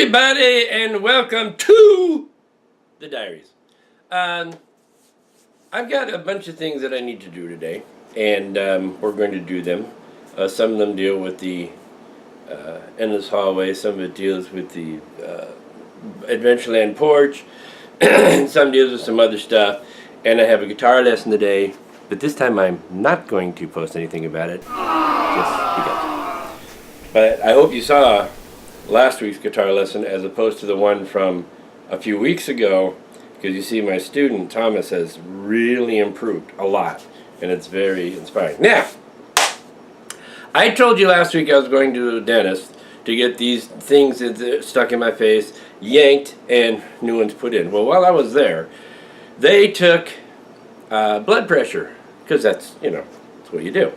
everybody, and welcome to the diaries. I've got a bunch of things that I need to do today, and we're going to do them. Some of them deal with the endless hallway, some of it deals with the Adventureland porch, and some deals with some other stuff. And I have a guitar lesson today, but this time I'm not going to post anything about it, just because. But I hope you saw last week's guitar lesson as opposed to the one from a few weeks ago, because you see my student Thomas has really improved a lot, and it's very inspiring. Now, I told you last week I was going to the dentist to get these things that stuck in my face yanked and new ones put in. Well, while I was there, they took blood pressure, because that's what you do.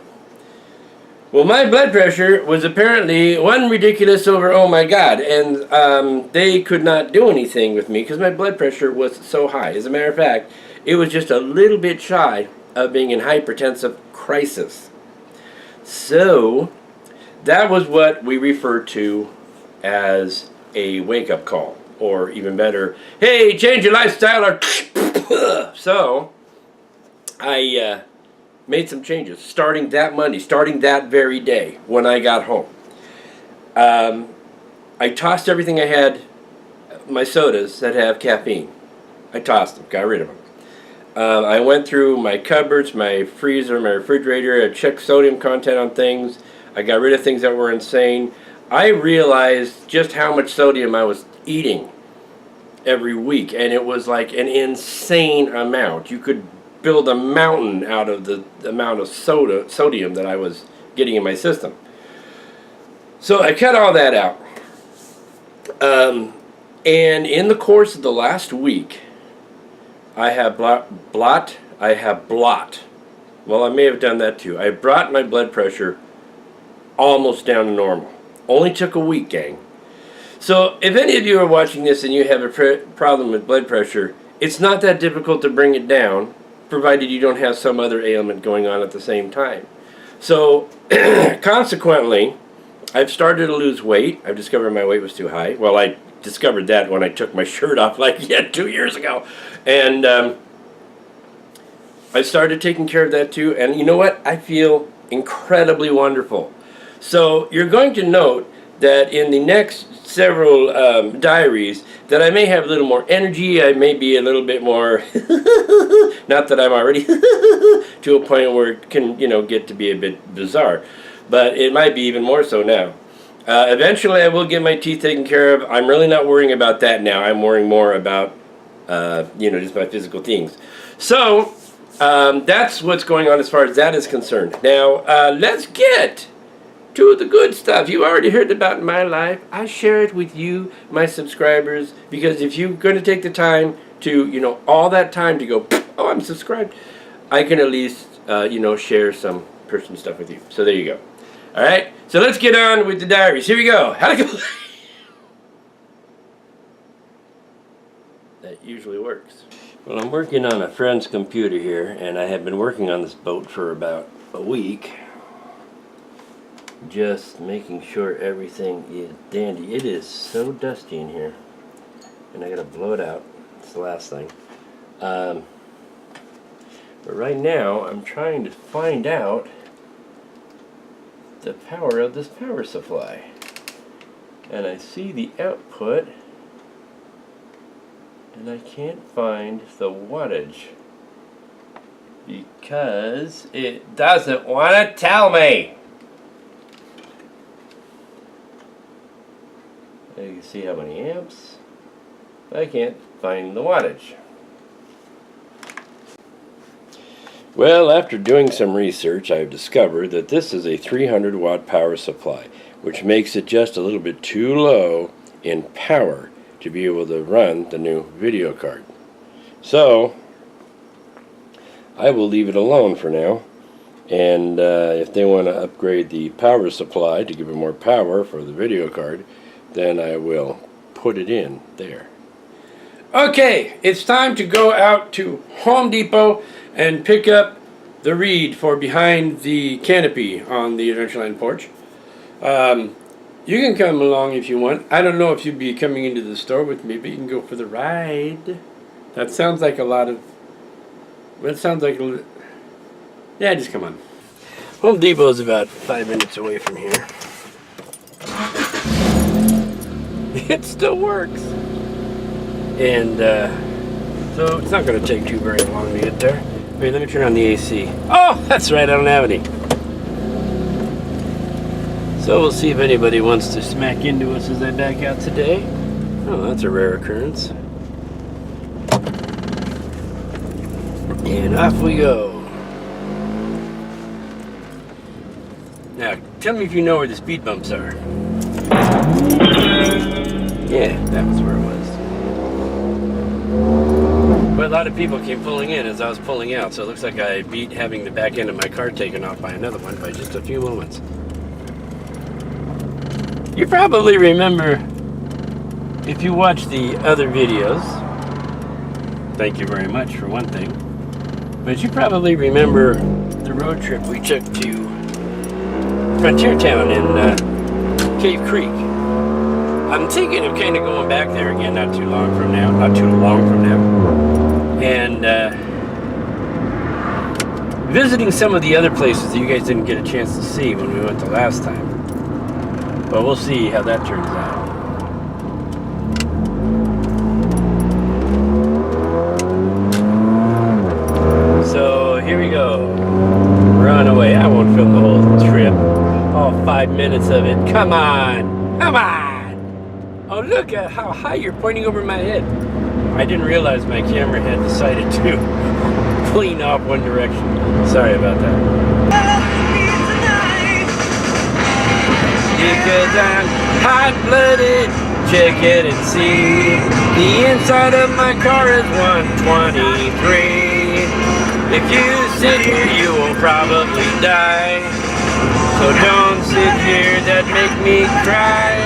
Well, my blood pressure was apparently one ridiculous over, oh my God, and they could not do anything with me because my blood pressure was so high. As a matter of fact, it was just a little bit shy of being in hypertensive crisis. So, that was what we refer to as a wake-up call, or even better, hey, change your lifestyle, or so, I made some changes starting that Monday, starting that very day when I got home. I tossed everything I had, my sodas that have caffeine. I tossed them, got rid of them. I went through my cupboards, my freezer, my refrigerator. I checked sodium content on things. I got rid of things that were insane. I realized just how much sodium I was eating every week, and it was like an insane amount. You could build a mountain out of the amount of sodium that I was getting in my system. So I cut all that out. And in the course of the last week, I have blot. Well, I may have done that too. I brought my blood pressure almost down to normal. Only took a week, gang. So if any of you are watching this and you have a problem with blood pressure, it's not that difficult to bring it down, provided you don't have some other ailment going on at the same time. So, consequently, I've started to lose weight. I've discovered my weight was too high. Well, I discovered that when I took my shirt off like 2 years ago. And I started taking care of that too. And you know what? I feel incredibly wonderful. So, you're going to note that in the next several diaries that I may have a little more energy, I may be a little bit more, not that I'm already to a point where it can, get to be a bit bizarre, but it might be even more so now. Eventually I will get my teeth taken care of. I'm really not worrying about that now. I'm worrying more about, just my physical things. So, that's what's going on as far as that is concerned. Now, let's get to the good stuff. You already heard about my life. I share it with you, my subscribers, because if you're going to take the time to, all that time to go, oh, I'm subscribed, I can at least, share some personal stuff with you. So there you go. All right, so let's get on with the diaries. Here we go. How to go. That usually works. Well, I'm working on a friend's computer here, and I have been working on this boat for about a week. Just making sure everything is dandy. It is so dusty in here, and I gotta blow it out. It's the last thing. But right now I'm trying to find out the power of this power supply, and I see the output and I can't find the wattage because it doesn't want to tell me. You can see how many amps. I can't find the wattage. Well, after doing some research, I've discovered that this is a 300 watt power supply, which makes it just a little bit too low in power to be able to run the new video card. So, I will leave it alone for now. And if they want to upgrade the power supply to give it more power for the video card, then I will put it in there. Okay, it's time to go out to Home Depot and pick up the reed for behind the canopy on the Adventureland porch. You can come along if you want. I don't know if you'll be coming into the store with me, but you can go for the ride. That sounds like a lot of... That sounds like... Yeah, just come on. Home Depot is about 5 minutes away from here. It still works. And so it's not going to take too very long to get there. Wait, let me turn on the AC. Oh, that's right, I don't have any. So we'll see if anybody wants to smack into us as I back out today. Oh, that's a rare occurrence. And off we go. Now, tell me if you know where the speed bumps are. Yeah, that was where it was. But a lot of people came pulling in as I was pulling out, so it looks like I beat having the back end of my car taken off by another one by just a few moments. You probably remember, if you watch the other videos, thank you very much for one thing, but you probably remember the road trip we took to Frontier Town in Cave Creek. I'm thinking of kind of going back there again not too long from now, and visiting some of the other places that you guys didn't get a chance to see when we went the last time. But we'll see how that turns out. So here we go. Run away. I won't film the whole trip. All 5 minutes of it. Come on. Come on. Oh, look at how high you're pointing over my head. I didn't realize my camera had decided to clean off one direction. Sorry about that. Because I'm hot-blooded, check it and see. The inside of my car is 123. If you sit here, you will probably die. So don't sit here, that make me cry.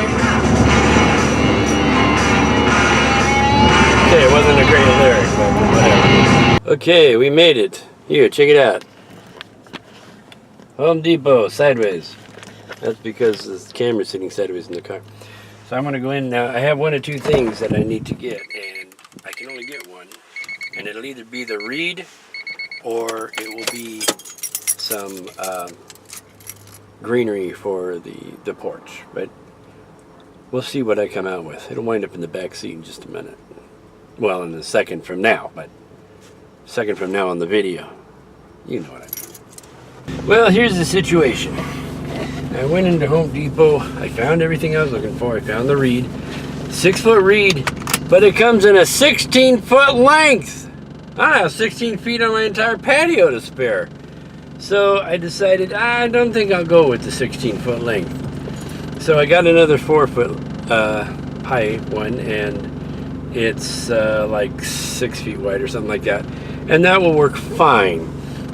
Okay, it wasn't a great lyric, but whatever. Okay, we made it. Here, check it out. Home Depot, sideways. That's because the camera's sitting sideways in the car. So I'm going to go in now. I have one or two things that I need to get, and I can only get one. And it'll either be the reed, or it will be some greenery for the porch. But we'll see what I come out with. It'll wind up in the back seat in just a minute. Well, in a second from now, but a second from now on the video. You know what I mean. Well, here's the situation. I went into Home Depot, I found everything I was looking for. I found the reed, 6-foot reed, but it comes in a 16-foot length. I have 16 feet on my entire patio to spare. So I decided, I don't think I'll go with the 16-foot length. So I got another 4-foot high one, and it's like 6 feet wide or something like that. And that will work fine.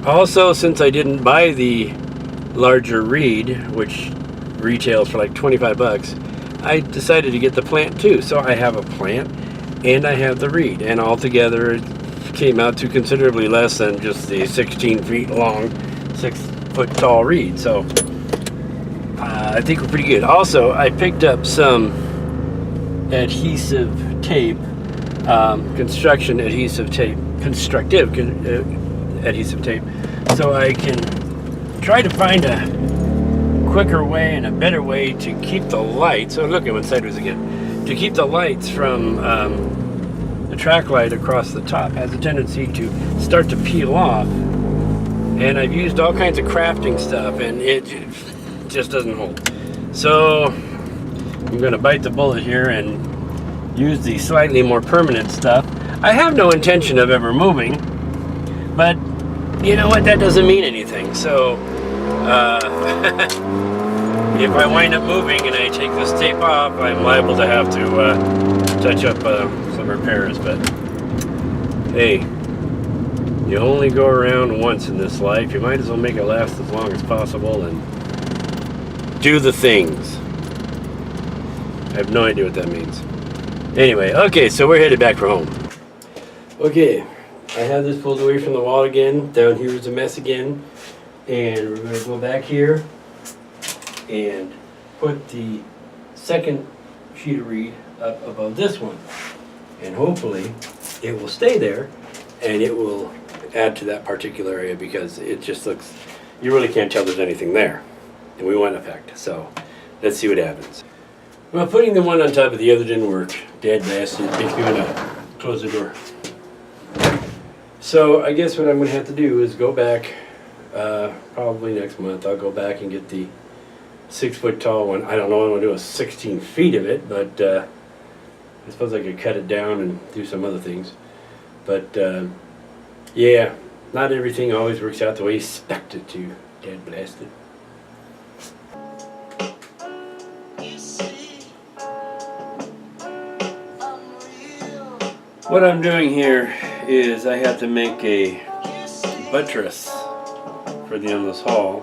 Also, since I didn't buy the larger reed, which retails for like 25 bucks, I decided to get the plant too. So I have a plant and I have the reed, and altogether it came out to considerably less than just the 16 feet long, 6 foot tall reed. So I think we're pretty good. Also, I picked up some adhesive tape, constructive adhesive tape, so I can try to find a quicker way and a better way to keep the lights. So look, I went sideways again. To keep the lights from the track light across the top has a tendency to start to peel off. And I've used all kinds of crafting stuff, and it just doesn't hold. So I'm going to bite the bullet here and use the slightly more permanent stuff. I have no intention of ever moving, but you know what? That doesn't mean anything. So if I wind up moving and I take this tape off, I'm liable to have to touch up some repairs. But hey, you only go around once in this life. You might as well make it last as long as possible and do the things. I have no idea what that means. Anyway, okay, so we're headed back for home. Okay, I have this pulled away from the wall again. Down here is a mess again. And we're going to go back here and put the second sheet of reed up above this one. And hopefully it will stay there and it will add to that particular area, because it just looks, you really can't tell there's anything there. And we want effect, so let's see what happens. Well, putting the one on top of the other didn't work. Dead bastard. Makes me want to close the door. So I guess what I'm going to have to do is go back, probably next month, I'll go back and get the 6 foot tall one. I don't know, I'm going to do a 16 feet of it, but I suppose I could cut it down and do some other things. But yeah, not everything always works out the way you expect it to. Dead blasted. What I'm doing here is I have to make a buttress for the endless hall,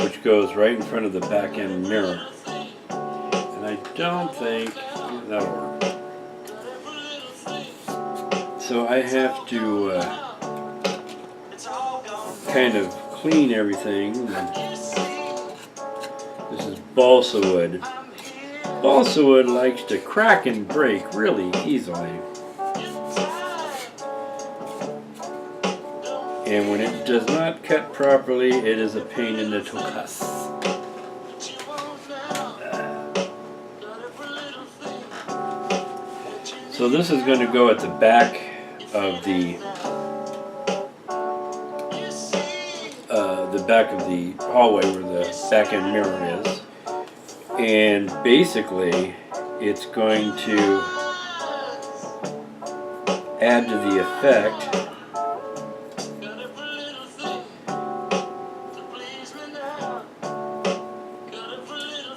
which goes right in front of the back end mirror. And I don't think that'll work. So I have to kind of clean everything. This is balsa wood. Balsa wood likes to crack and break really easily. And when it does not cut properly, it is a pain in the tuchus. So this is going to go at the back of the hallway where the back end mirror is, and basically it's going to add to the effect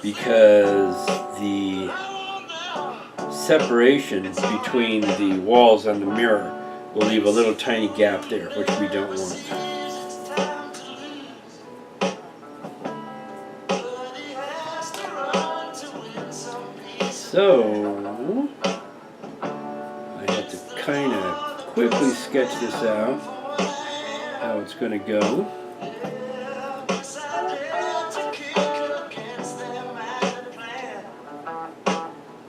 because the separation between the walls and the mirror will leave a little tiny gap there, which we don't want. So I have to kind of quickly sketch this out, how it's going to go.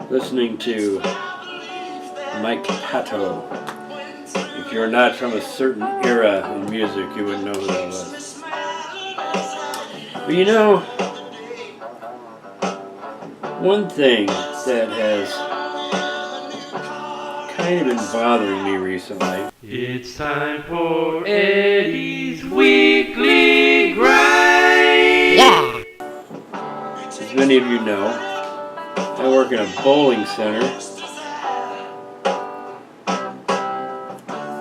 Listening to Mike Pato. If you're not from a certain era in music, you wouldn't know who that was. But you know, one thing that has kind of been bothering me recently. It's time for Eddie's Weekly Grind! Yeah! As many of you know, I work in a bowling center.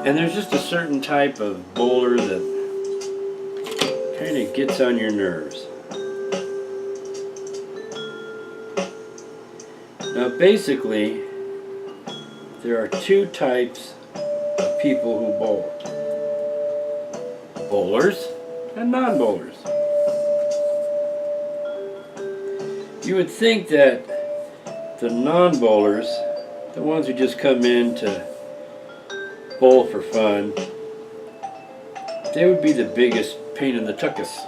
And there's just a certain type of bowler that kind of gets on your nerves. Now basically, there are two types of people who bowl. Bowlers and non-bowlers. You would think that the non-bowlers, the ones who just come in to bowl for fun, they would be the biggest pain in the tuchus.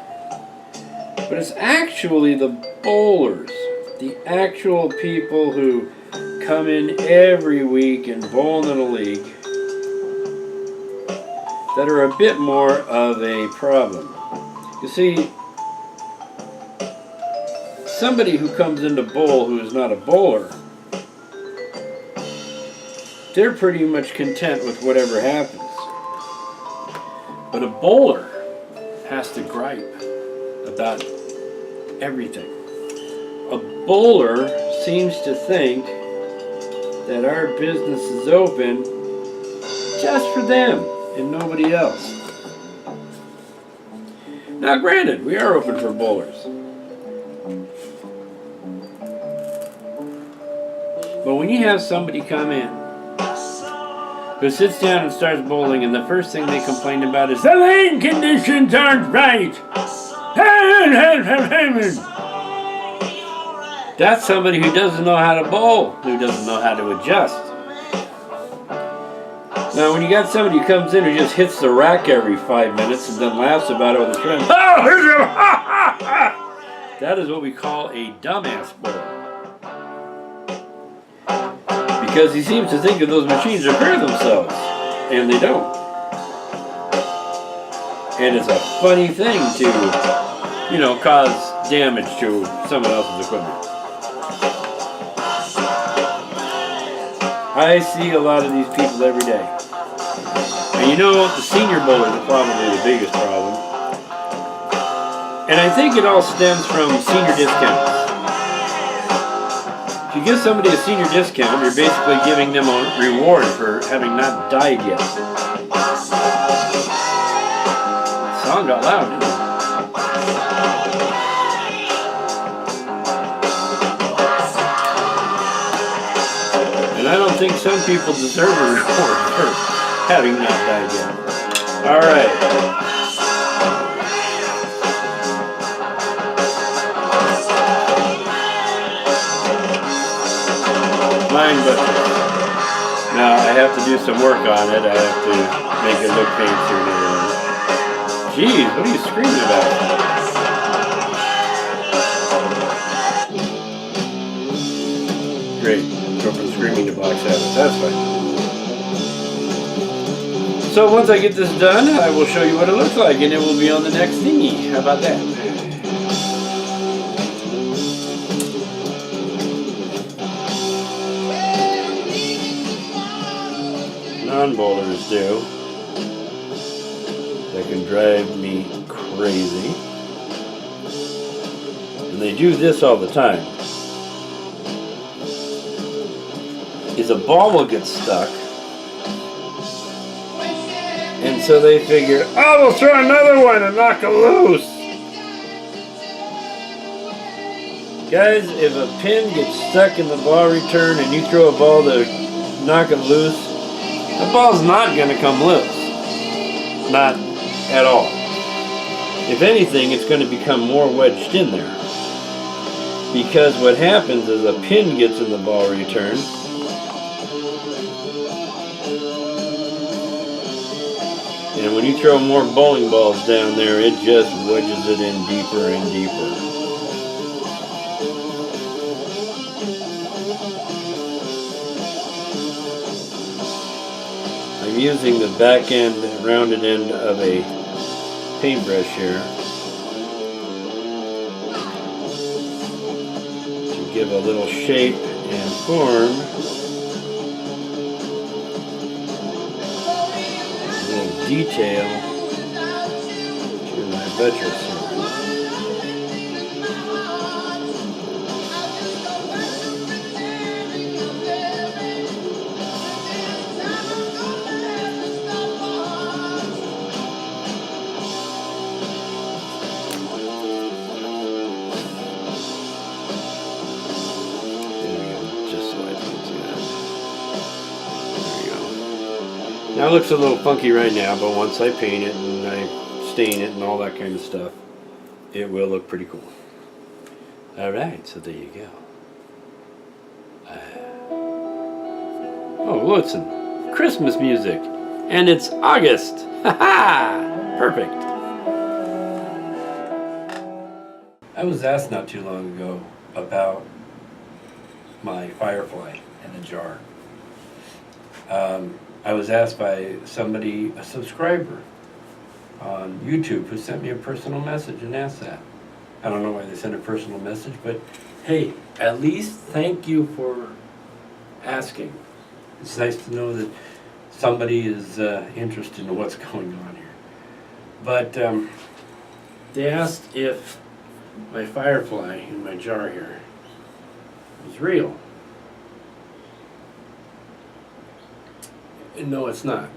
But it's actually the bowlers, the actual people who come in every week and bowl in a league, that are a bit more of a problem. You see, somebody who comes into bowl who is not a bowler, they're pretty much content with whatever happens. But a bowler has to gripe about everything. A bowler seems to think that our business is open just for them and nobody else. Now granted, we are open for bowlers. But when you have somebody come in who sits down and starts bowling, and the first thing they complain about is the lane conditions aren't right. That's somebody who doesn't know how to bowl, who doesn't know how to adjust. Now when you got somebody who comes in who just hits the rack every 5 minutes and then laughs about it with a friend, that is what we call a dumbass bowler. because he seems to think that those machines repair themselves, and they don't. And it's a funny thing to, you know, cause damage to someone else's equipment. I see a lot of these people every day. And you know, the senior bowlers are probably the biggest problem. And I think it all stems from senior discounts. If you give somebody a senior discount, you're basically giving them a reward for having not died yet. The song got loud, didn't it? And I don't think some people deserve a reward for having not died yet. Alright. Buttress. Now I have to do some work on it. I have to make it look fancier and everything. Jeez, what are you screaming about? Great. Go from screaming to Black Sabbath. That's fine. So once I get this done, I will show you what it looks like, and it will be on the next thingy. How about that? Non-bowlers do. That can drive me crazy. And they do this all the time. Is a ball will get stuck. And so they figure, oh, we'll throw another one and knock it loose. Guys, if a pin gets stuck in the ball return and you throw a ball to knock it loose, the ball's not going to come loose. Not at all. If anything, it's going to become more wedged in there. Because what happens is a pin gets in the ball return. And when you throw more bowling balls down there, it just wedges it in deeper and deeper. I'm using the back end, rounded end of a paintbrush here to give a little shape and form, a little detail to my buttress here. Now it looks a little funky right now, but once I paint it and I stain it and all that kind of stuff, it will look pretty cool. Alright, so there you go. Oh, listen, Christmas music. And it's August. Ha-ha! Perfect. I was asked not too long ago about my Firefly in a jar. I was asked by somebody, a subscriber on YouTube, who sent me a personal message and asked that. I don't know why they sent a personal message, but hey, at least thank you for asking. It's nice to know that somebody is interested in what's going on here. But they asked if my Firefly in my jar here was real. No, it's not.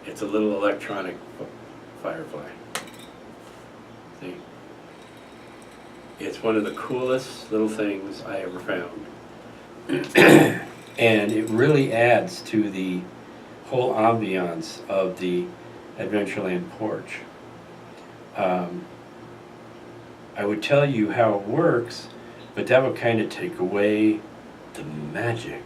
It's a little electronic Firefly. See? It's one of the coolest little things I ever found. And it really adds to the whole ambiance of the Adventureland porch. I would tell you how it works, but that would kind of take away the magic.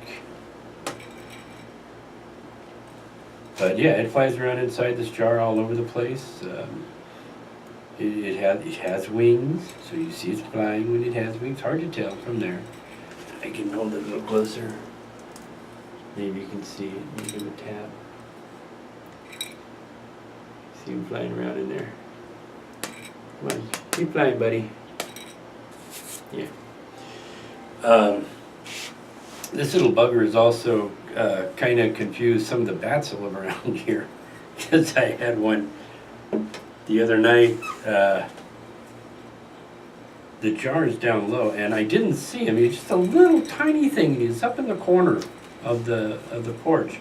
But yeah, it flies around inside this jar all over the place. It has wings, so you see it's flying when it has wings. Hard to tell from there. I can hold it a little closer. Maybe you can see it. Maybe give him a tap. See him flying around in there. Come on, keep flying, buddy. Yeah. This little bugger is also kind of confused some of the bats that live around here, because I had one the other night. The jar is down low, and I didn't see him. He's just a little tiny thing. He's up in the corner of the porch.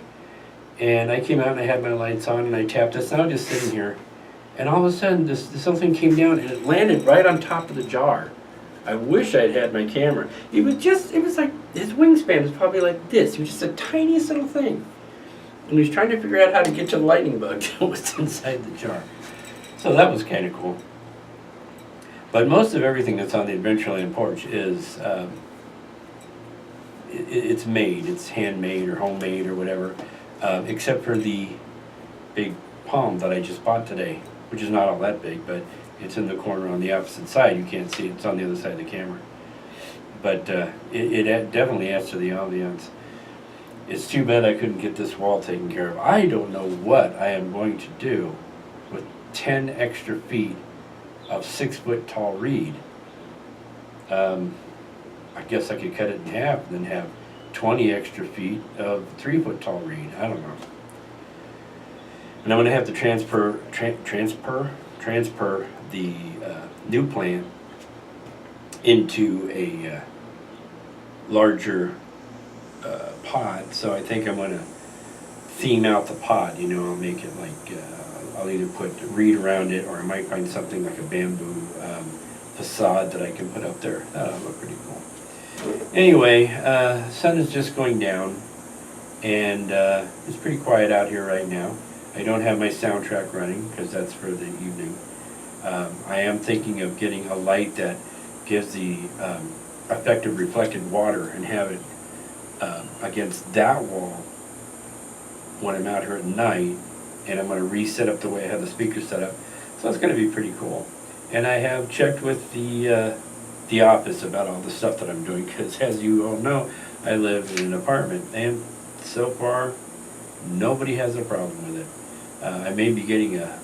And I came out and I had my lights on and I tapped. It's now just sitting here, and all of a sudden this little thing came down and it landed right on top of the jar. I wish I'd had my camera. It was like, his wingspan was probably like this. He was just the tiniest little thing. And he was trying to figure out how to get to the lightning bug that was inside the jar. So that was kind of cool. But most of everything that's on the Adventureland porch is, it's made. It's handmade or homemade or whatever, except for the big palm that I just bought today, which is not all that big, but it's in the corner on the opposite side. You can't see it. It's on the other side of the camera. But it definitely adds to the ambiance. It's too bad I couldn't get this wall taken care of. I don't know what I am going to do with 10 extra feet of 6 foot tall reed. I guess I could cut it in half and then have 20 extra feet of 3 foot tall reed. I don't know. And I'm going to have to transfer the new plant into a larger pot. So I think I'm going to theme out the pot. You know, I'll make it like I'll either put reed around it, or I might find something like a bamboo facade that I can put up there. That'll look pretty cool. Anyway, sun is just going down, and it's pretty quiet out here right now. I don't have my soundtrack running because that's for the evening. I am thinking of getting a light that gives the effect of reflected water and have it against that wall when I'm out here at night, and I'm going to reset up the way I have the speakers set up. So it's going to be pretty cool. And I have checked with the office about all the stuff that I'm doing, because as you all know, I live in an apartment, and so far nobody has a problem with it. I may be getting a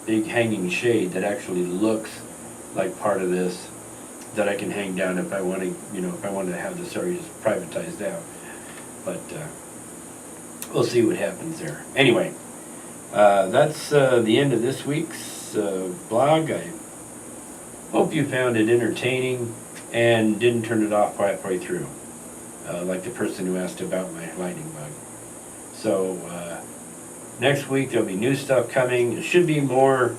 big hanging shade that actually looks like part of this that I can hang down if I want to, you know, if I wanted to have this area just privatized out. But we'll see what happens there. Anyway, that's the end of this week's blog. I hope you found it entertaining and didn't turn it off halfway through, like the person who asked about my lightning bug. So next week there'll be new stuff coming. There should be more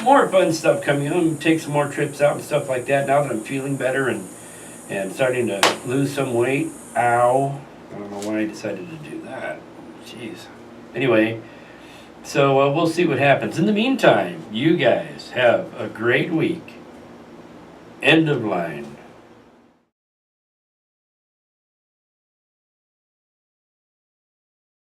fun stuff coming. I'm going to take some more trips out and stuff like that now that I'm feeling better and starting to lose some weight. Ow. I don't know why I decided to do that. Jeez. Anyway, so we'll see what happens. In the meantime, you guys have a great week. End of line.